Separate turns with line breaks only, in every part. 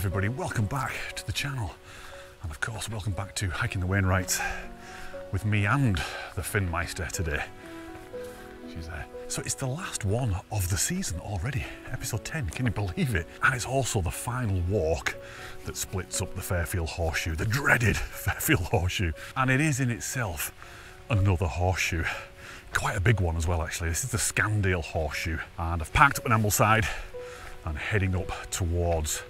everybody, welcome back to the channel, and of course welcome back to Hiking the Wainwrights with me and the Finmeister today. She's there. So it's the last one of the season already, episode 10, can you believe it? And it's also the final walk that splits up the Fairfield Horseshoe, the dreaded Fairfield Horseshoe. And it is in itself another horseshoe. Quite a big one as well actually. This is the Scandale Horseshoe, and I've parked up in Ambleside and heading up towards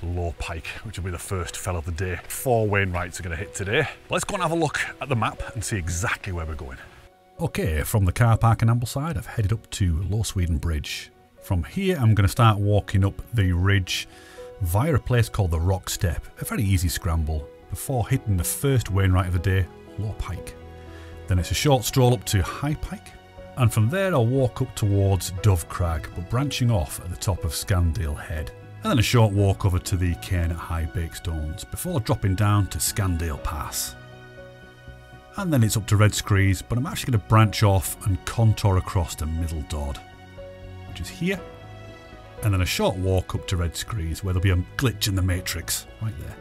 Low Pike, which will be the first fell of the day. 4 Wainwrights are going to hit today. Let's go and have a look at the map and see exactly where we're going. Okay, from the car park in Ambleside, I've headed up to Low Sweden Bridge. From here, I'm going to start walking up the ridge via a place called the Rock Step, a very easy scramble, before hitting the first Wainwright of the day, Low Pike. Then it's a short stroll up to High Pike, and from there I'll walk up towards Dove Crag, but branching off at the top of Scandale Head. And then a short walk over to the cairn at High Bakestones, before dropping down to Scandale Pass. And then it's up to Red Screes, but I'm actually going to branch off and contour across to Middle Dodd, which is here. And then a short walk up to Red Screes, where there'll be a glitch in the matrix, right there.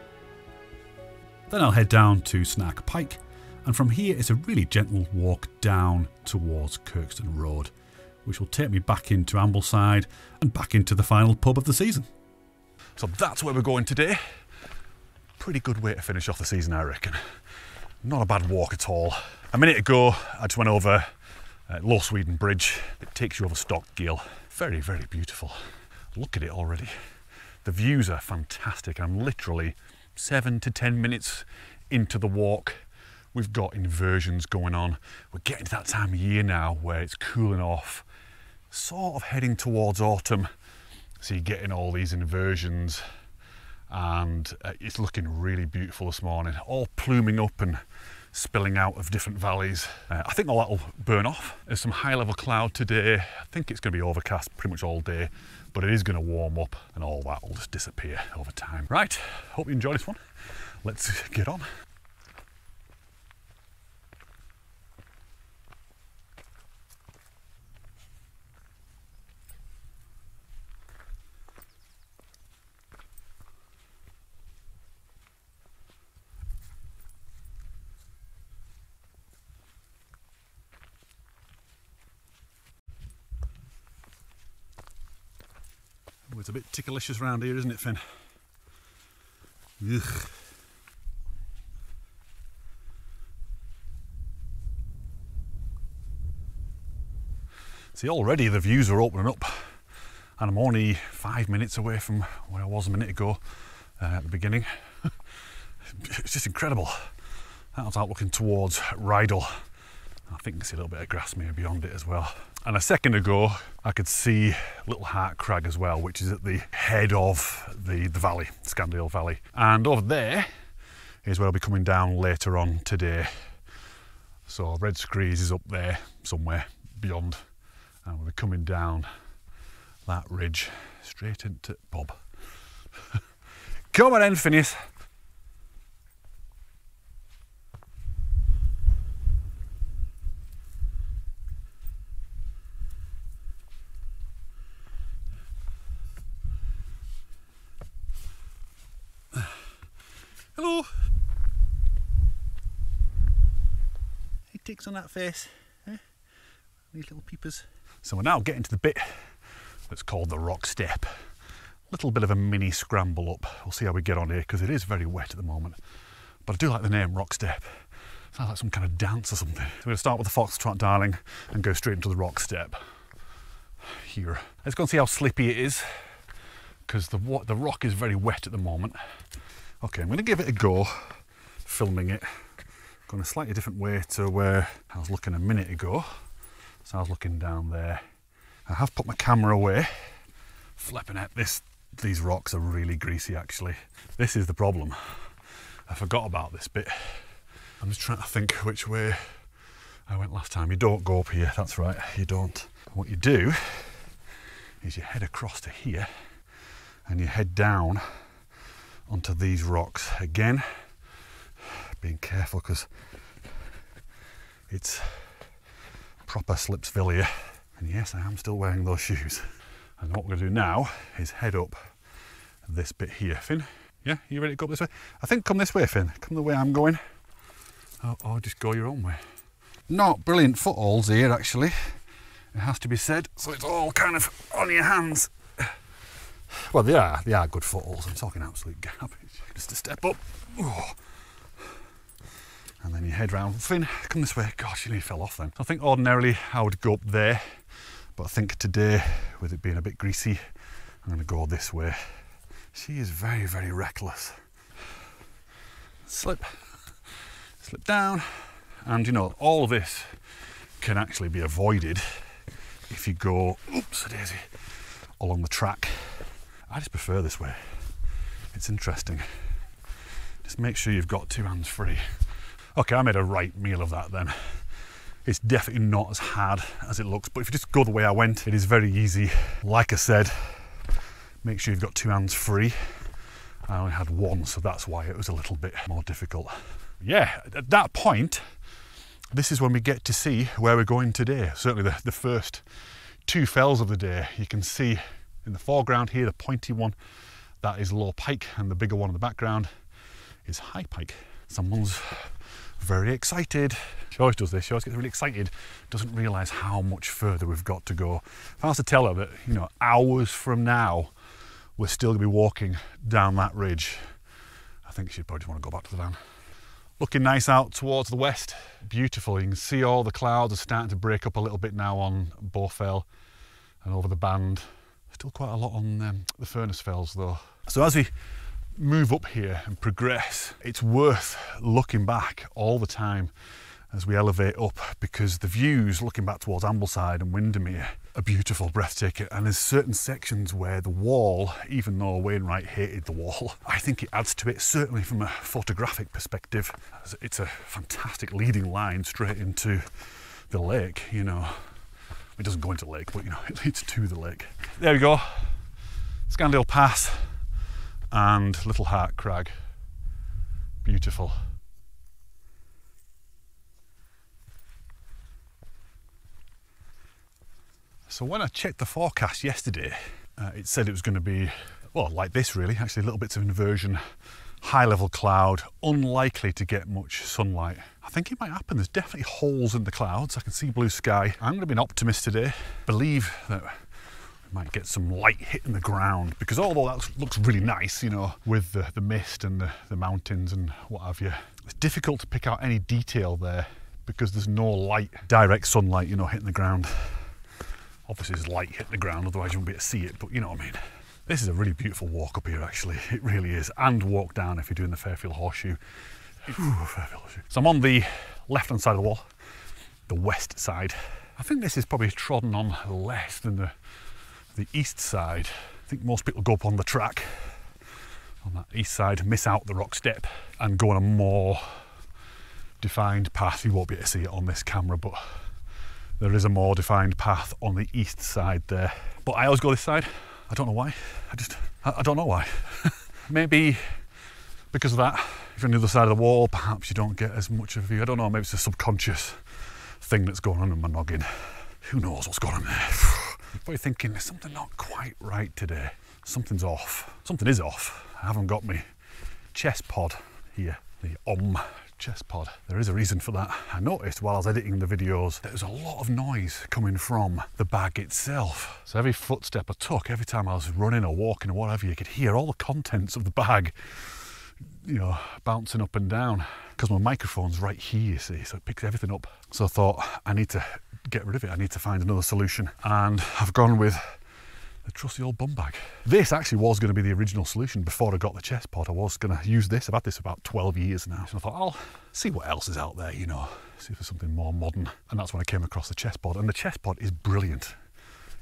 Then I'll head down to Snark Pike, and from here it's a really gentle walk down towards Kirkstone Road, which will take me back into Ambleside and back into the final pub of the season. So that's where we're going today. Pretty good way to finish off the season, I reckon. Not a bad walk at all. A minute ago, I just went over Low Sweden Bridge. It takes you over Stockgill. Very, very beautiful. Look at it already. The views are fantastic. I'm literally 7 to 10 minutes into the walk. We've got inversions going on. We're getting to that time of year now where it's cooling off, sort of heading towards autumn. So you're getting all these inversions, and it's looking really beautiful this morning, all pluming up and spilling out of different valleys. I think all that'll burn off. There's some high level cloud today. I think it's going to be overcast pretty much all day, but it is going to warm up and all that will just disappear over time. Right, hope you enjoy this one. Let's get on. Oh, it's a bit ticklicious around here, isn't it, Finn? Ugh. See, already the views are opening up, and I'm only 5 minutes away from where I was a minute ago at the beginning. It's just incredible. That was out looking towards Rydal. I think you can see a little bit of grass maybe beyond it as well. And a second ago, I could see Little Heart Crag as well, which is at the head of the valley, Scandale Valley. And over there is where I'll be coming down later on today. So Red Screes is up there somewhere beyond, and we'll be coming down that ridge straight into Bob. Come on in, Phineas. Hello. Any ticks on that face? Eh? These little peepers. So we're now getting to the bit that's called the Rock Step. A little bit of a mini scramble up. We'll see how we get on here because it is very wet at the moment. But I do like the name Rock Step. Sounds like some kind of dance or something. So we're going to start with the Foxtrot Darling and go straight into the Rock Step. Here. Let's go and see how slippy it is, because the rock is very wet at the moment. Okay, I'm going to give it a go, filming it. Going a slightly different way to where I was looking a minute ago. So I was looking down there. I have put my camera away. Flipping out, these rocks are really greasy actually. This is the problem. I forgot about this bit. I'm just trying to think which way I went last time. You don't go up here, that's right, you don't. What you do is you head across to here and you head down onto these rocks. Again, being careful because it's proper slipsville here. And yes, I am still wearing those shoes. And what we're going to do now is head up this bit here. Finn, yeah, you ready to go up this way? I think come this way, Finn. Come the way I'm going. Or just go your own way. Not brilliant footholds here, actually. It has to be said. So it's all kind of on your hands. Well, they are good footholds. I'm talking absolute garbage. Just a step up. Oh. And then you head round. Finn, come this way. Gosh, you nearly fell off then. So I think ordinarily I would go up there. But I think today, with it being a bit greasy, I'm going to go this way. She is very, very reckless. Slip down. And you know, all of this can actually be avoided if you go, oops, daisy, along the track. I just prefer this way. It's interesting. Just make sure you've got two hands free. Okay, I made a right meal of that then. It's definitely not as hard as it looks, but if you just go the way I went, it is very easy. Like I said, make sure you've got two hands free. I only had one, so that's why it was a little bit more difficult. Yeah, at that point, this is when we get to see where we're going today. Certainly the first two fells of the day. You can see in the foreground here, the pointy one, that is low pike, and the bigger one in the background is high pike. Someone's very excited. She always does this, she always gets really excited, doesn't realise how much further we've got to go. If I was to tell her that, you know, hours from now, we're still going to be walking down that ridge, I think she'd probably just want to go back to the van. Looking nice out towards the west, beautiful. You can see all the clouds are starting to break up a little bit now on Bowfell and over the band. Still quite a lot on the Furnace Fells though. So as we move up here and progress, it's worth looking back all the time as we elevate up, because the views looking back towards Ambleside and Windermere are beautiful, breathtaking, and there's certain sections where the wall, even though Wainwright hated the wall, I think it adds to it, certainly from a photographic perspective. It's a fantastic leading line straight into the lake, you know. It doesn't go into the lake, but you know, it leads to the lake. There we go, Scandale Pass and Little Heart Crag. Beautiful. So when I checked the forecast yesterday, it said it was going to be, well, like this really, actually little bits of inversion, high level cloud, unlikely to get much sunlight. I think it might happen. There's definitely holes in the clouds. I can see blue sky. I'm going to be an optimist today. Believe that we might get some light hitting the ground, because although that looks really nice, you know, with the mist and the mountains and what have you, it's difficult to pick out any detail there because there's no light, direct sunlight, you know, hitting the ground. Obviously there's light hitting the ground, otherwise you won't be able to see it, but you know what I mean. This is a really beautiful walk up here actually, it really is, and walk down if you're doing the Fairfield Horseshoe. Fairfield Horseshoe. So I'm on the left hand side of the wall, the west side. I think this is probably trodden on less than the east side. I think most people go up on the track on that east side, miss out the rock step and go on a more defined path. You won't be able to see it on this camera, but there is a more defined path on the east side there. But I always go this side. I don't know why. I don't know why. Maybe because of that. If you're on the other side of the wall, perhaps you don't get as much of a view. I don't know, maybe it's a subconscious thing that's going on in my noggin. Who knows what's going on there? You're probably thinking, there's something not quite right today. Something's off. Something is off. I haven't got my chest pod here. The chest pod. There is a reason for that. I noticed while I was editing the videos there was a lot of noise coming from the bag itself. So every footstep I took, every time I was running or walking or whatever, you could hear all the contents of the bag, you know, bouncing up and down. Because my microphone's right here, you see, so it picks everything up. So I thought, I need to get rid of it. I need to find another solution. And I've gone with the trusty old bum bag. This actually was going to be the original solution before I got the chest pod. I was going to use this. I've had this about 12 years now. So I thought, I'll see what else is out there, you know, see if there's something more modern. And that's when I came across the chest pod. And the chest pod is brilliant.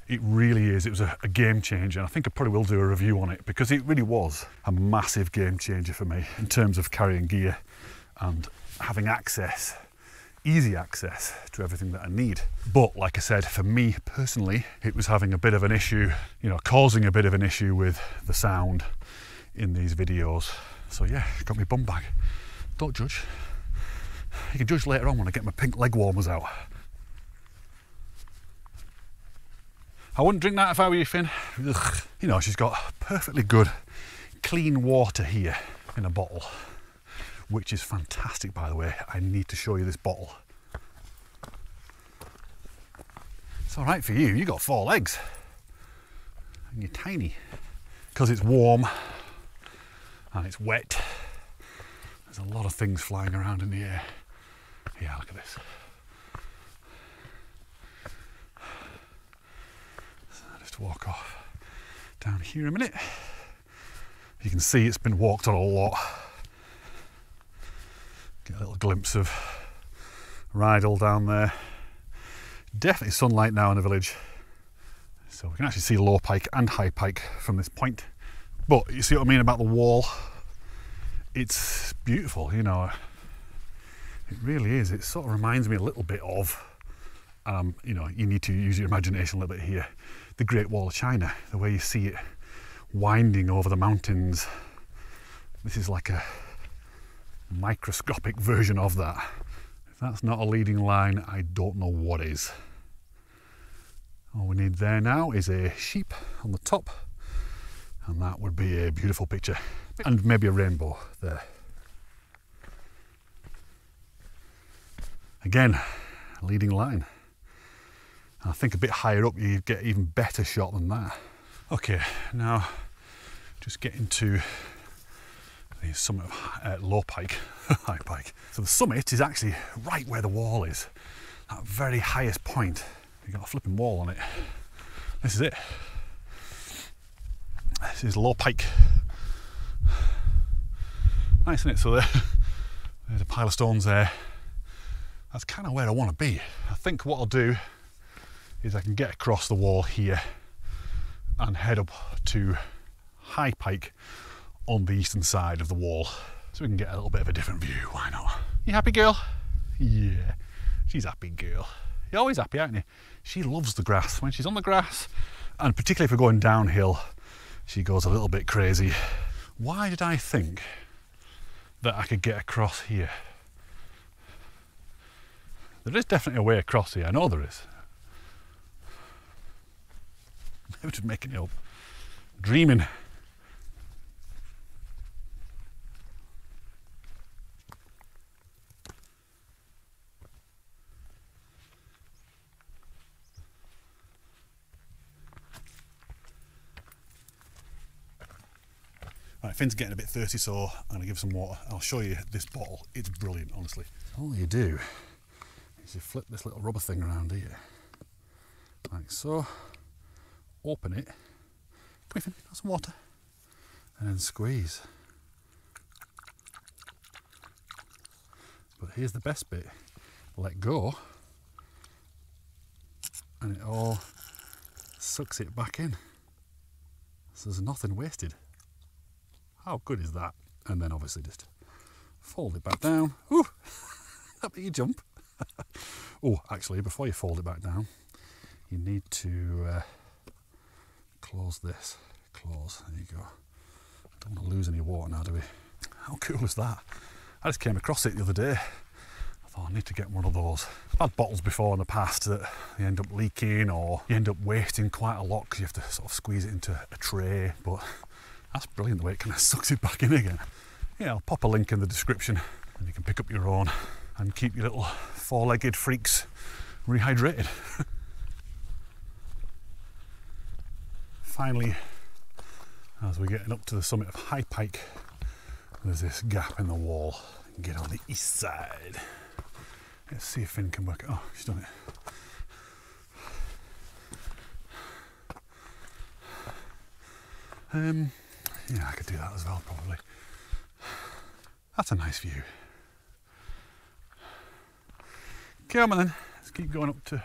It really is. It was a game changer. And I think I probably will do a review on it because it really was a massive game changer for me in terms of carrying gear and having access, easy access to everything that I need. But like I said, for me personally, it was having a bit of an issue, you know, causing a bit of an issue with the sound in these videos. So yeah, got my bum bag. Don't judge. You can judge later on when I get my pink leg warmers out. I wouldn't drink that if I were you, Finn. Ugh. You know, she's got perfectly good clean water here in a bottle, which is fantastic, by the way. I need to show you this bottle. It's all right for you. You got 4 legs and you're tiny because it's warm and it's wet. There's a lot of things flying around in the air. Yeah, look at this. So I'll just walk off down here a minute. You can see it's been walked on a lot. Get a little glimpse of Rydal down there. Definitely sunlight now in the village. So we can actually see low pike and high pike from this point. But you see what I mean about the wall? It's beautiful, you know. It really is. It sort of reminds me a little bit of, you know, you need to use your imagination a little bit here. The Great Wall of China, the way you see it winding over the mountains. This is like a microscopic version of that. If that's not a leading line, I don't know what is. All we need there now is a sheep on the top, and that would be a beautiful picture. And maybe a rainbow there. Again, leading line. I think a bit higher up you get even better shot than that. Okay, now just getting to the summit of low pike, high pike. So the summit is actually right where the wall is. That very highest point. You've got a flipping wall on it. This is it. This is low pike. Nice, isn't it? So there's a pile of stones there. That's kind of where I want to be. I think what I'll do is I can get across the wall here and head up to high pike on the eastern side of the wall, so we can get a little bit of a different view. Why not? You happy, girl? Yeah, she's happy, girl. You're always happy, aren't you? She loves the grass. When she's on the grass, and particularly if we're going downhill, she goes a little bit crazy. Why did I think that I could get across here? There is definitely a way across here, I know there is. Maybe just making it up. Dreaming. Right, Finn's getting a bit thirsty, so I'm going to give some water. I'll show you this bottle. It's brilliant, honestly. All you do is you flip this little rubber thing around here, like so. Open it. Come here, Finn, got some water. And then squeeze. But here's the best bit. Let go. And it all sucks it back in. So there's nothing wasted. How good is that? And then obviously just fold it back down. Ooh, that made you jump. Oh, actually, before you fold it back down, you need to close this. Close, there you go. Don't want to lose any water now, do we? How cool is that? I just came across it the other day. I thought I need to get one of those. I've had bottles before in the past that you end up leaking, or you end up wasting quite a lot because you have to sort of squeeze it into a tray, but that's brilliant the way it kind of sucks it back in again. Yeah, I'll pop a link in the description and you can pick up your own and keep your little four-legged freaks rehydrated. Finally, as we're getting up to the summit of High Pike, there's this gap in the wall. Get on the east side. Let's see if Finn can work it. Oh, she's done it. Yeah, I could do that as well, probably. That's a nice view. Come on then, let's keep going up to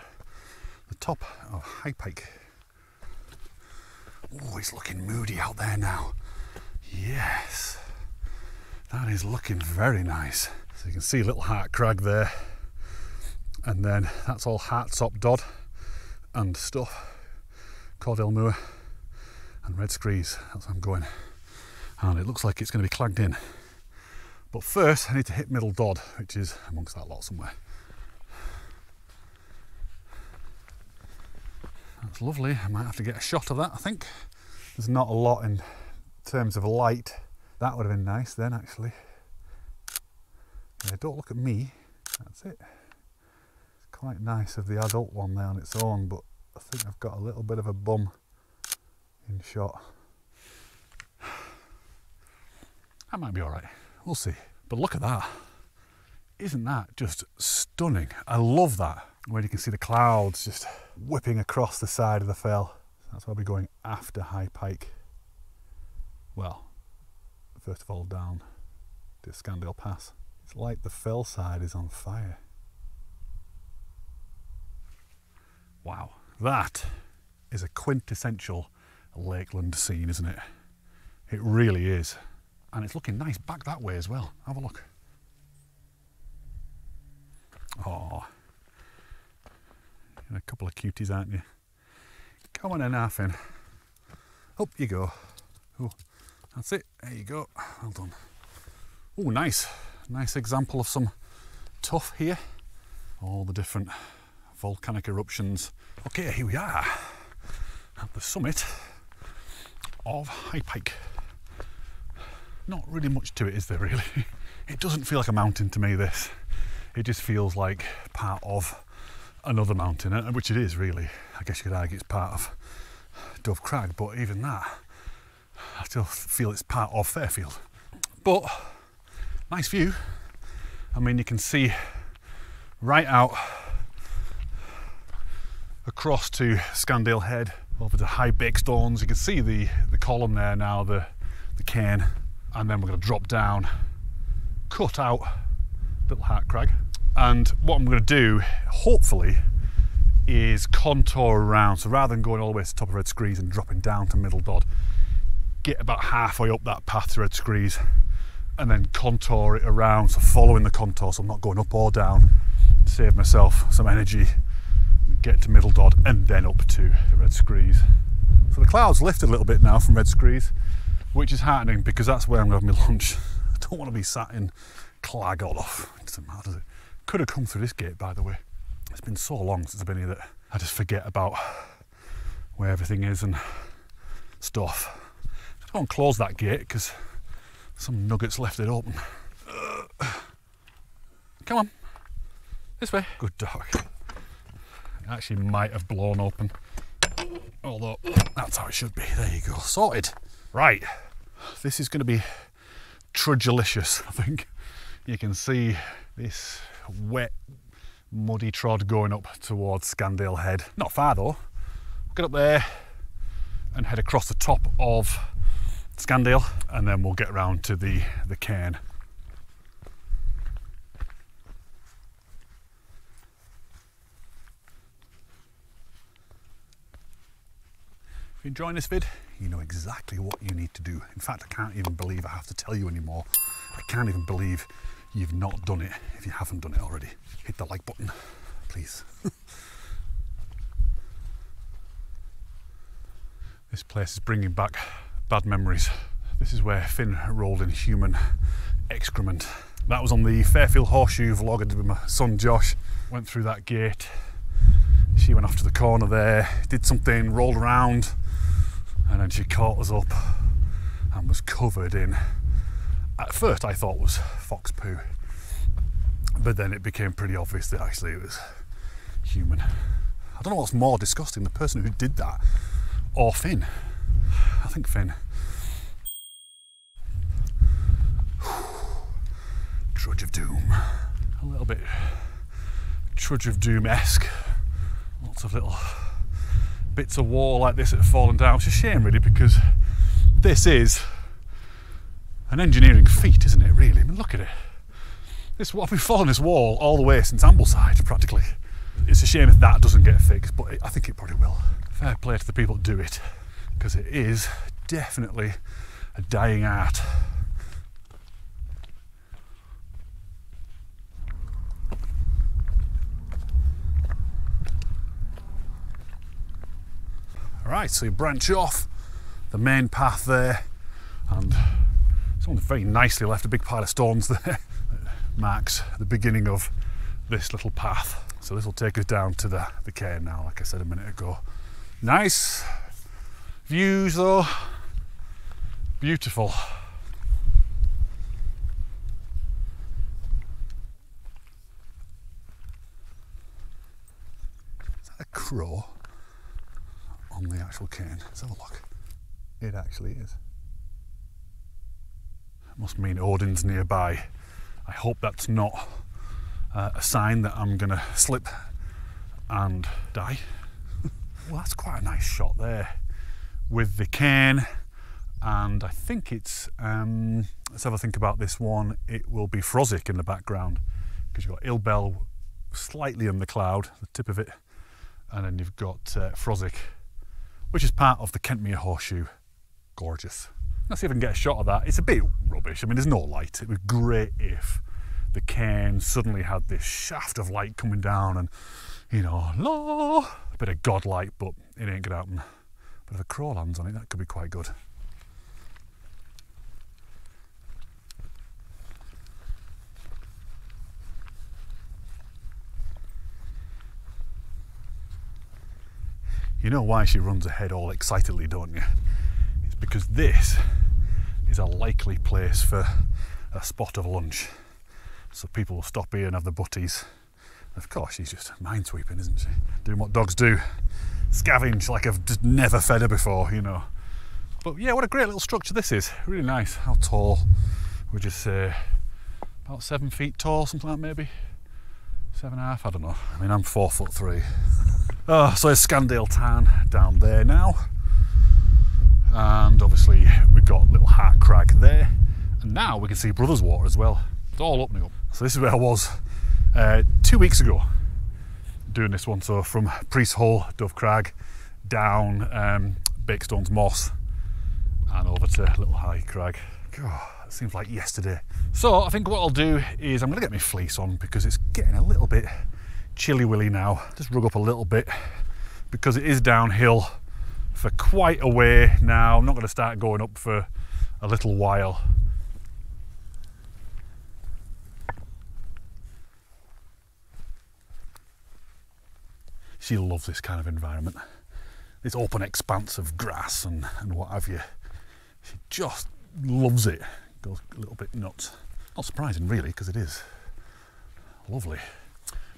the top of High Pike. Oh, it's looking moody out there now. Yes, that is looking very nice. So you can see little Heart Crag there, and then that's all Hartsop Dod and stuff, Cordell Moor and Red Screes. That's where I'm going, and it looks like it's going to be clagged in. But first I need to hit Middle Dod, which is amongst that lot somewhere. That's lovely. I might have to get a shot of that, I think. There's not a lot in terms of light, that would have been nice then actually. Yeah, don't look at me, that's it. It's quite nice of the adult one there on its own, but I think I've got a little bit of a bum in shot. That might be all right, we'll see. But look at that. Isn't that just stunning? I love that, where you can see the clouds just whipping across the side of the fell. That's why we're going after High Pike. Well, first of all down to Scandale Pass. It's like the fell side is on fire. Wow, that is a quintessential Lakeland scene, isn't it? It really is. And it's looking nice back that way as well. Have a look. Oh, you're a couple of cuties, aren't you? Come on in, Arfin. Up you go. Oh, that's it. There you go. Well done. Oh, nice. Nice example of some tuff here. All the different volcanic eruptions. Okay, here we are at the summit of High Pike. Not really much to it, is there really? It doesn't feel like a mountain to me, this. It just feels like part of another mountain, which it is really. I guess you could argue it's part of Dove Crag, but even that, I still feel it's part of Fairfield. But nice view. I mean, you can see right out across to Scandale Head, over to High Bakestones. You can see the column there now, the cairn, and then we're going to drop down, cut out Little Heart Crag. And what I'm going to do, hopefully, is contour around. So rather than going all the way to the top of Red Screes and dropping down to Middle Dod, get about halfway up that path to Red Screes and then contour it around. So following the contour, so I'm not going up or down, save myself some energy, get to Middle Dod and then up to the Red Screes. So the clouds lifted a little bit now from Red Screes, which is heartening because that's where I'm going to have my lunch. I don't want to be sat in Clag all off. It doesn't matter, does it? Could have come through this gate, by the way. It's been so long since I've been here that I just forget about where everything is and stuff. I don't close that gate because some nuggets left it open. Come on, this way. Good dog. It actually might have blown open, although that's how it should be. There you go, sorted. Right, this is going to be trudgelicious, I think. You can see this wet, muddy trod going up towards Scandale Head. Not far though. Get up there and head across the top of Scandale, and then we'll get round to the cairn. If you're enjoying this vid, you know exactly what you need to do. In fact, I can't even believe I have to tell you anymore. I can't even believe you've not done it if you haven't done it already. Hit the like button, please. This place is bringing back bad memories. This is where Finn rolled in human excrement. That was on the Fairfield Horseshoe vlog I did with my son Josh. Went through that gate. She went off to the corner there, did something, rolled around, and then she caught us up and was covered in, at first I thought was fox poo, but then it became pretty obvious that actually it was human. I don't know what's more disgusting, the person who did that or Finn. I think Finn. Trudge of Doom. A little bit Trudge of Doom-esque. Lots of little bits of wall like this that have fallen down. It's a shame really, because this is an engineering feat, isn't it really? I mean, look at it. I've been following this wall all the way since Ambleside, practically. It's a shame if that doesn't get fixed, but I think it probably will. Fair play to the people that do it, because it is definitely a dying art. Alright, so you branch off the main path there, and someone very nicely left a big pile of stones there that marks the beginning of this little path. So this will take us down to the cairn now, like I said a minute ago. Nice views though, Beautiful. Is that a crow on the actual cane? Let's have a look. It actually is. It must mean Odin's nearby. I hope that's not a sign that I'm gonna slip and die. Well, that's quite a nice shot there with the cane, and I think it's, let's have a think about this one. It will be Frosic in the background because you've got Ilbel slightly in the cloud, the tip of it, and then you've got Frosic, which is part of the Kentmere Horseshoe. Gorgeous. Let's see if I can get a shot of that. It's a bit rubbish. I mean, there's no light. It was great if the cane suddenly had this shaft of light coming down and, you know, a bit of godlight, but it ain't gonna happen. But if a crow lands on it, that could be quite good. You know why she runs ahead all excitedly, don't you? It's because this is a likely place for a spot of lunch. So people will stop here and have the butties. Of course, she's just minesweeping, isn't she? Doing what dogs do. Scavenge like I've just never fed her before, you know. But yeah, what a great little structure this is. Really nice. How tall? Would you say about 7 feet tall, something like that maybe? 7.5, I don't know. I mean, I'm 4'3". Oh, so it's Scandale Tarn down there now. And obviously we've got little Heart Crag there. And now we can see Brothers Water as well. It's all opening up. So this is where I was 2 weeks ago doing this one. So from Priest Hole, Dove Crag, down Bakestones Moss and over to Little High Crag. God, it seems like yesterday. So I think what I'll do is I'm going to get my fleece on because it's getting a little bit chilly-willy now. Just rug up a little bit because it is downhill for quite a way now. I'm not going to start going up for a little while. She loves this kind of environment. This open expanse of grass and what have you. She just loves it. Goes a little bit nuts. Not surprising really, because it is lovely.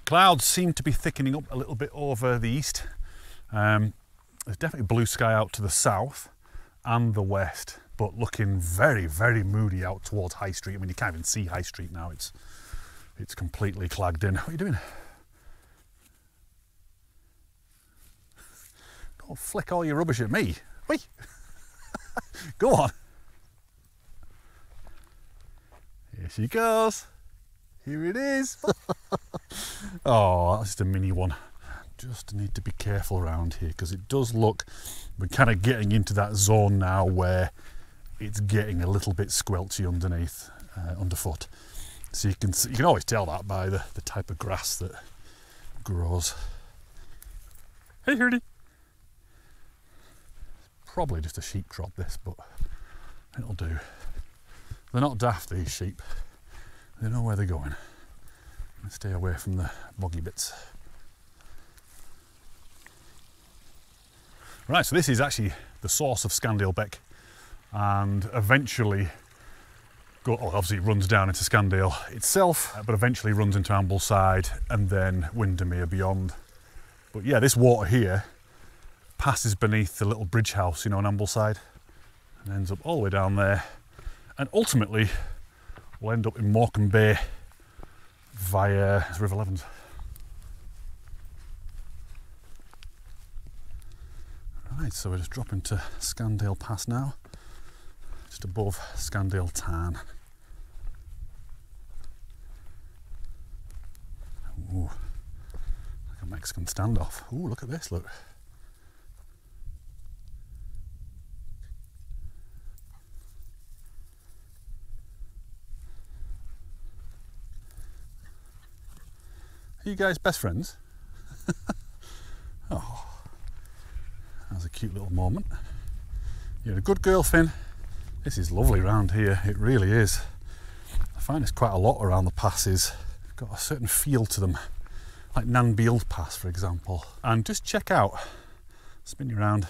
Clouds seem to be thickening up a little bit over the east. There's definitely blue sky out to the south and the west, but looking very, very moody out towards High Street. I mean, you can't even see High Street now. It's completely clagged in. What are you doing? Don't flick all your rubbish at me. Wait. Go on. Here she goes. Here it is. Oh, that's just a mini one. Just need to be careful around here because it does look, we're kind of getting into that zone now where it's getting a little bit squelchy underneath, underfoot. So you can always tell that by the type of grass that grows. Hey, Hurdy. Probably just a sheep drop this, but it'll do. They're not daft, these sheep. They know where they're going. Stay away from the boggy bits. Right, so this is actually the source of Scandale Beck, and eventually, obviously it runs down into Scandale itself, but eventually runs into Ambleside and then Windermere beyond. But yeah, this water here passes beneath the little bridge house, you know, on Ambleside, and ends up all the way down there, and ultimately we'll end up in Morecambe Bay via River Levens. Right, so we're just dropping to Scandale Pass now, just above Scandale Tarn. Ooh, like a Mexican standoff. Ooh, look at this, look. Are you guys best friends? Oh, that was a cute little moment. You're a good girl, Finn. This is lovely round here, it really is. I find there's quite a lot around the passes. Got a certain feel to them, like Nanbeal Pass, for example. And just check out, spin you around,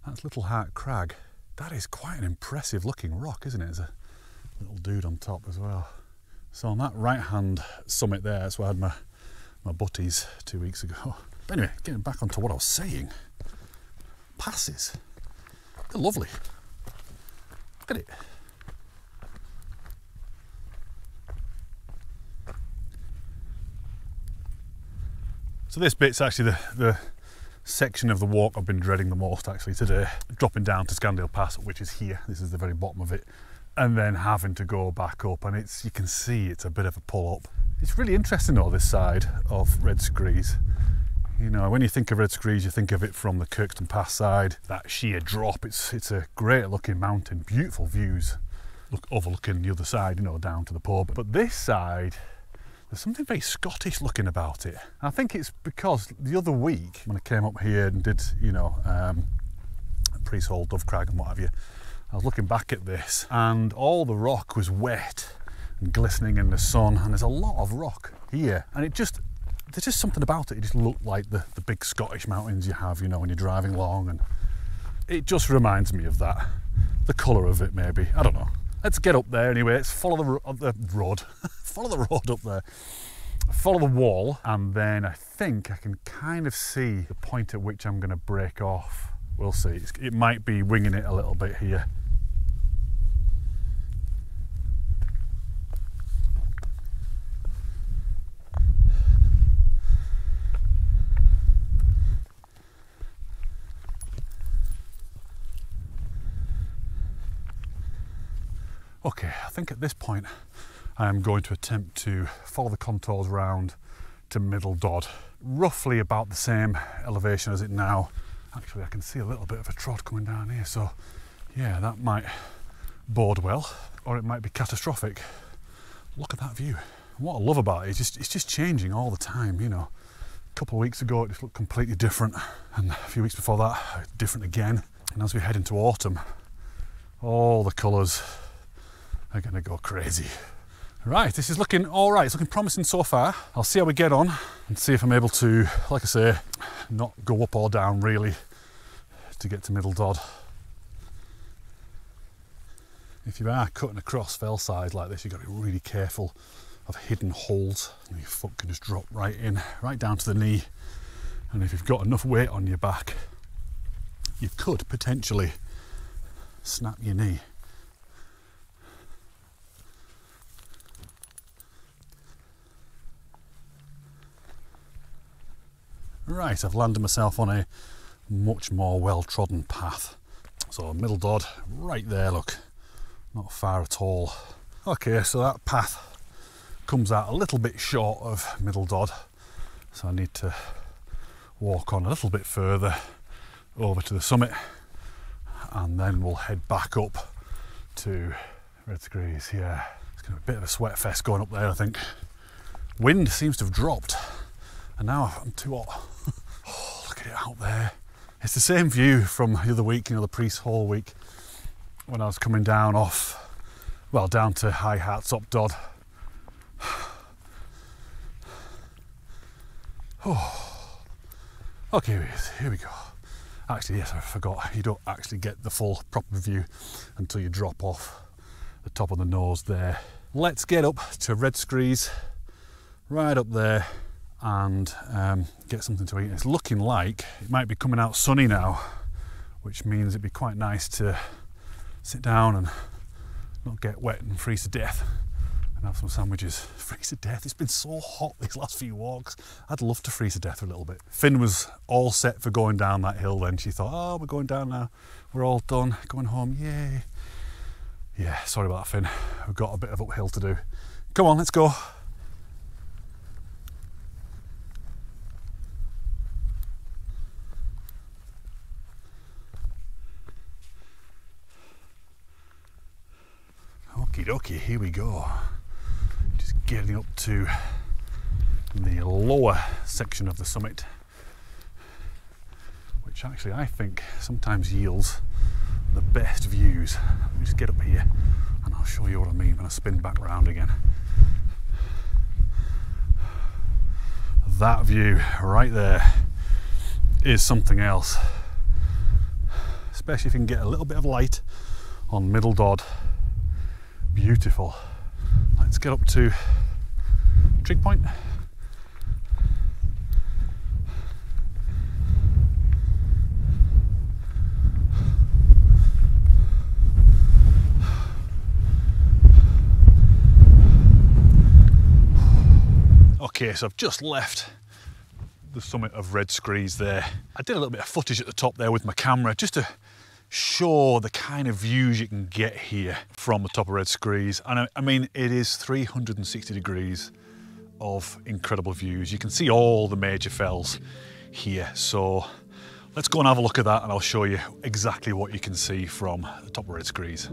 that's Little Heart Crag. That is quite an impressive looking rock, isn't it? There's a little dude on top as well. So on that right hand summit there, that's where I had my butties 2 weeks ago. But anyway, getting back onto what I was saying. Passes. They're lovely. Look at it. So this bit's actually the section of the walk I've been dreading the most actually today. Dropping down to Scandale Pass, which is here. This is the very bottom of it. And then having to go back up, and you can see it's a bit of a pull up. It's really interesting though, this side of Red Screes. You know, when you think of Red Screes, you think of it from the Kirkstone Pass side. That sheer drop, it's a great looking mountain, beautiful views. Overlooking the other side, you know, down to the pub. But this side, there's something very Scottish looking about it. I think it's because the other week when I came up here and did, you know, Priest Hall, Dove Crag and what have you, I was looking back at this and all the rock was wet and glistening in the sun, and there's a lot of rock here, and there's just something about it. It just looked like the big Scottish mountains you have, you know, when you're driving along, and it just reminds me of that. The colour of it maybe, I don't know. Let's get up there anyway. Let's follow the road. Follow the road up there. Follow the wall, and then I think I can kind of see the point at which I'm going to break off. We'll see. It might be winging it a little bit here. Okay, I think at this point I am going to attempt to follow the contours round to Middle Dodd. Roughly about the same elevation as it now. Actually, I can see a little bit of a trod coming down here, so yeah, that might bode well, or it might be catastrophic. Look at that view. What I love about it is it's just changing all the time, you know. A couple of weeks ago it just looked completely different, and a few weeks before that, different again. And as we head into autumn, all the colours are going to go crazy. Right, this is looking all right. It's looking promising so far. I'll see how we get on and see if I'm able to, like I say, not go up or down really to get to Middle Dodd. If you are cutting across fell side like this, you've got to be really careful of hidden holes. Your foot can just drop right in, right down to the knee. And if you've got enough weight on your back, you could potentially snap your knee. Right, I've landed myself on a much more well-trodden path. So Middle Dodd, right there, look, not far at all. Okay, so that path comes out a little bit short of Middle Dodd, so I need to walk on a little bit further over to the summit, and then we'll head back up to Red Screes. Yeah, it's going to be a bit of a sweat fest going up there, I think. Wind seems to have dropped, and now I'm too hot. Oh, look at it out there. It's the same view from the other week, you know, the Priest Hall week, when I was coming down off, well, down to High Hats up Dodd. Oh. Okay, here we go. Actually, yes, I forgot, you don't actually get the full proper view until you drop off the top of the nose there. Let's get up to Red Screes, right up there, and get something to eat. It's looking like it might be coming out sunny now, which means it'd be quite nice to sit down and not get wet and freeze to death and have some sandwiches. Freeze to death. It's been so hot these last few walks. I'd love to freeze to death for a little bit. Finn was all set for going down that hill then. She thought, oh, we're going down now. We're all done, going home, yay. Yeah, sorry about that, Finn. We've got a bit of uphill to do. Come on, let's go. Okie dokie, here we go. Just getting up to the lower section of the summit, which actually I think sometimes yields the best views. Let me just get up here and I'll show you what I mean when I spin back round again. That view right there is something else, especially if you can get a little bit of light on Middle Dod. Beautiful. Let's get up to Trig Point. Okay, so I've just left the summit of Red Screes there. I did a little bit of footage at the top there with my camera just to show the kind of views you can get here from the top of Red Screes. And I mean, it is 360 degrees of incredible views. You can see all the major fells here. So let's go and have a look at that and I'll show you exactly what you can see from the top of Red Screes.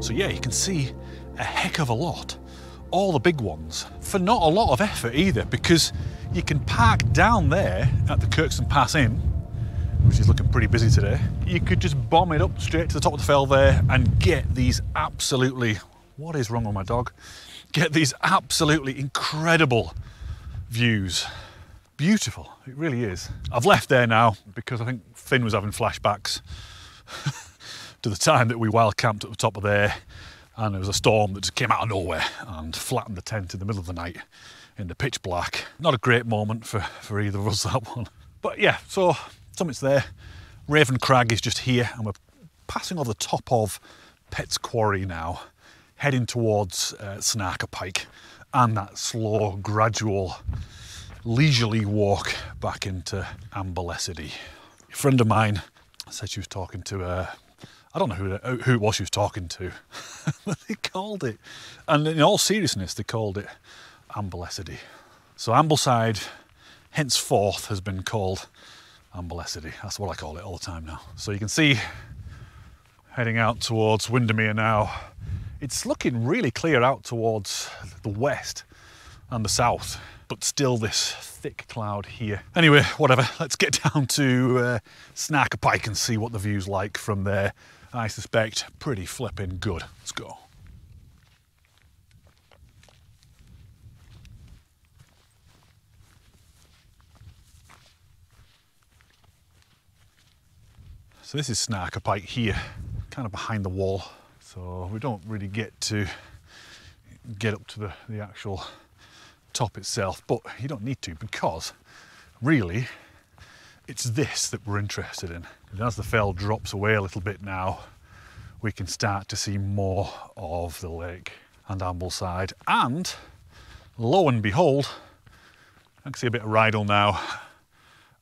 So yeah, you can see a heck of a lot, all the big ones, for not a lot of effort either, because you can park down there at the Kirkstone Pass Inn, which is looking pretty busy today. You could just bomb it up straight to the top of the fell there and get these absolutely, what is wrong with my dog? Get these absolutely incredible views. Beautiful, it really is. I've left there now because I think Finn was having flashbacks to the time that we wild camped at the top of there, and there was a storm that just came out of nowhere and flattened the tent in the middle of the night in the pitch black. Not a great moment for either of us, that one. But yeah, so summit's there. Raven Crag is just here, and we're passing over the top of Pet's Quarry now, heading towards Snarker Pike, and that slow, gradual, leisurely walk back into Ambleside. A friend of mine said she was talking to I don't know who it was she was talking to, but they called it, and in all seriousness, they called it Ambleside. So Ambleside, henceforth, has been called Ambleside. That's what I call it all the time now. So you can see, heading out towards Windermere now, it's looking really clear out towards the west and the south, but still this thick cloud here. Anyway, whatever, let's get down to Snarker Pike and see what the view's like from there. I suspect pretty flipping good. Let's go. So this is Snarker Pike here, kind of behind the wall. So we don't really get to get up to the actual top itself, but you don't need to, because really it's this that we're interested in. And as the fell drops away a little bit now, we can start to see more of the lake and Ambleside, and lo and behold, I can see a bit of Rydal now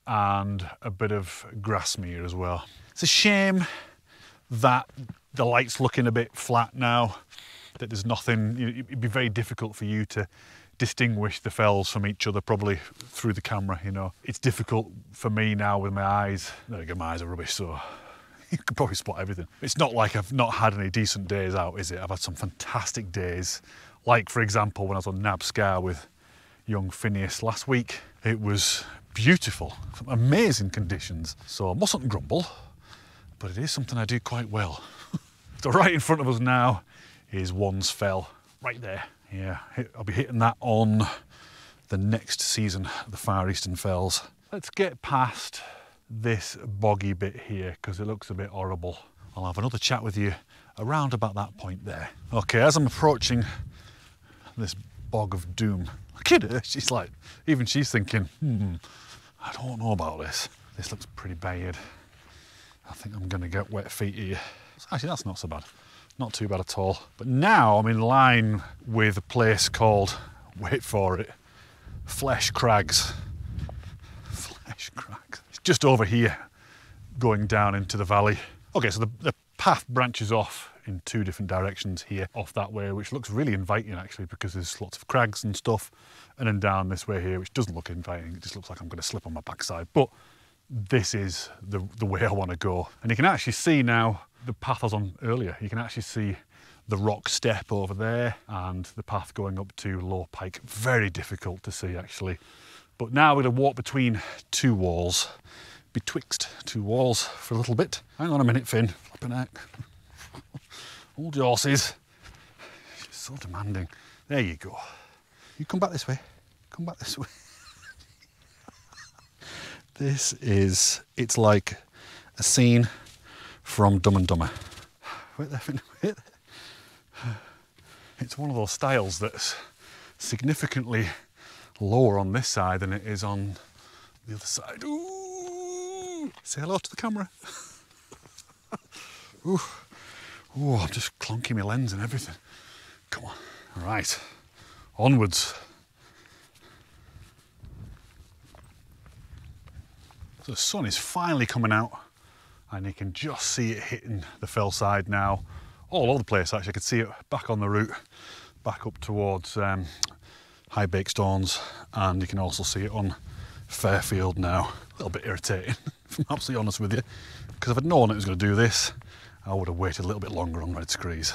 and a bit of Grasmere as well. It's a shame that the light's looking a bit flat now, that there's nothing, it'd be very difficult for you to distinguish the fells from each other, probably through the camera, you know. It's difficult for me now with my eyes. There you go, my eyes are rubbish, so you can probably spot everything. It's not like I've not had any decent days out, is it? I've had some fantastic days. Like, for example, when I was on Nab Scar with young Phineas last week. It was beautiful, amazing conditions. So I mustn't grumble, but it is something I do quite well. So right in front of us now is Wands Fell, right there. Yeah, I'll be hitting that on the next season of the Far Eastern Fells. Let's get past this boggy bit here because it looks a bit horrible. I'll have another chat with you around about that point there. Okay, as I'm approaching this bog of doom, look at her, she's like, even she's thinking, I don't know about this. This looks pretty bad. I think I'm gonna get wet feet here. Actually, that's not so bad. Not too bad at all. But now I'm in line with a place called, wait for it, Flesh Crags. Flesh Crags. It's just over here, going down into the valley. Okay, so the path branches off in two different directions here, off that way, which looks really inviting actually, because there's lots of crags and stuff, and then down this way here, which doesn't look inviting. It just looks like I'm going to slip on my backside. But this is the way I want to go. And you can actually see now the path I was on earlier. You can actually see the rock step over there and the path going up to Low Pike. Very difficult to see actually. But now we're going to walk between two walls, betwixt two walls for a little bit. Hang on a minute, Finn. Flipping heck. Hold your horses. She's so demanding. There you go. You come back this way. Come back this way. This is, it's like a scene from Dumb and Dumber. Wait there, Finn, wait there. It's one of those styles that's significantly lower on this side than it is on the other side. Ooh. Say hello to the camera. Ooh. Ooh, I'm just clunking my lens and everything. Come on. All right, onwards. So the sun is finally coming out and you can just see it hitting the fell side now. All over the place actually. I could see it back on the route, back up towards High Bakestones, and you can also see it on Fairfield now. A little bit irritating, if I'm absolutely honest with you, because if I'd known it was going to do this, I would have waited a little bit longer on Red Screes.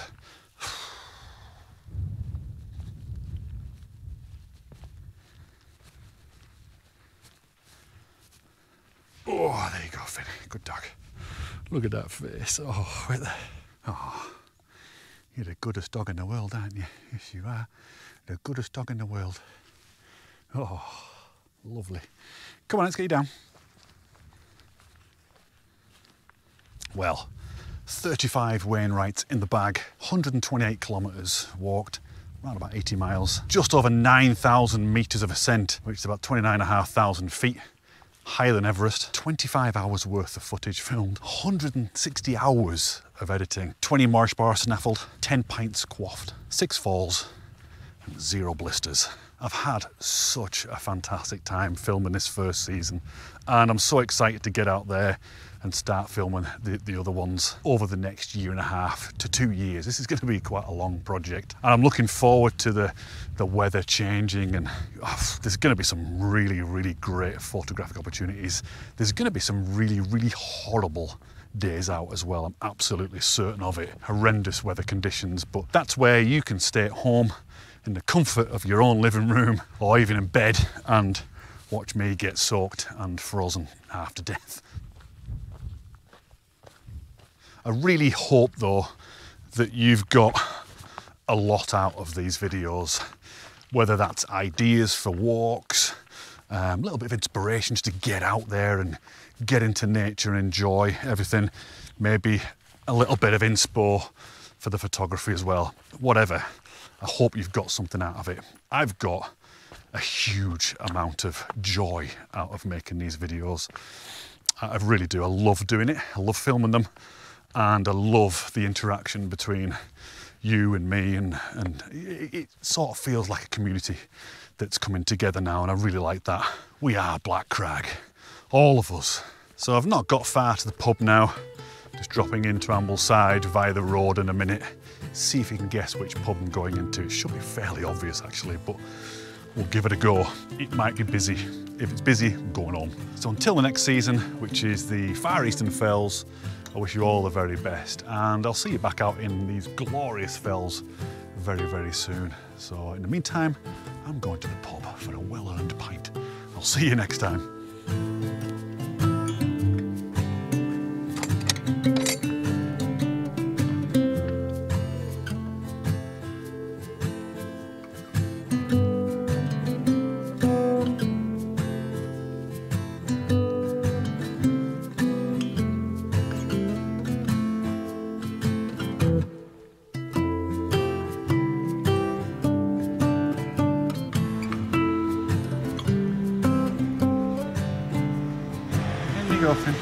Oh, there you go, Finny. Good dog. Look at that face. Oh, wait there. Oh, you're the goodest dog in the world, aren't you? Yes, you are. The goodest dog in the world. Oh, lovely. Come on, let's get you down. Well, 35 Wainwrights in the bag, 128 kilometres walked, around about 80 miles, just over 9,000 metres of ascent, which is about 29,500 feet. Higher than Everest, 25 hours worth of footage filmed, 160 hours of editing, 20 marsh bars snaffled, 10 pints quaffed, 6 falls, and 0 blisters. I've had such a fantastic time filming this first season, and I'm so excited to get out there and start filming the other ones over the next 1.5 to 2 years. This is going to be quite a long project, and I'm looking forward to the weather changing, and there's going to be some really great photographic opportunities. There's going to be some really horrible days out as well. I'm absolutely certain of it. Horrendous weather conditions, but that's where you can stay at home in the comfort of your own living room or even in bed and watch me get soaked and frozen half to death. I really hope though that you've got a lot out of these videos, whether that's ideas for walks, a little bit of inspiration just to get out there and get into nature and enjoy everything, maybe a little bit of inspo for the photography as well. Whatever, I hope you've got something out of it. I've got a huge amount of joy out of making these videos. I really do. I love doing it. I love filming them, and I love the interaction between you and me, and it sort of feels like a community that's coming together now, and I really like that. We are Black Crag, all of us. So I've not got far to the pub now, just dropping into Ambleside via the road in a minute. See if you can guess which pub I'm going into. It should be fairly obvious actually, but we'll give it a go. It might be busy. If it's busy, I'm going home. So until the next season, which is the Far Eastern Fells, I wish you all the very best, and I'll see you back out in these glorious fells very soon. So in the meantime, I'm going to the pub for a well-earned pint. I'll see you next time. yourself in.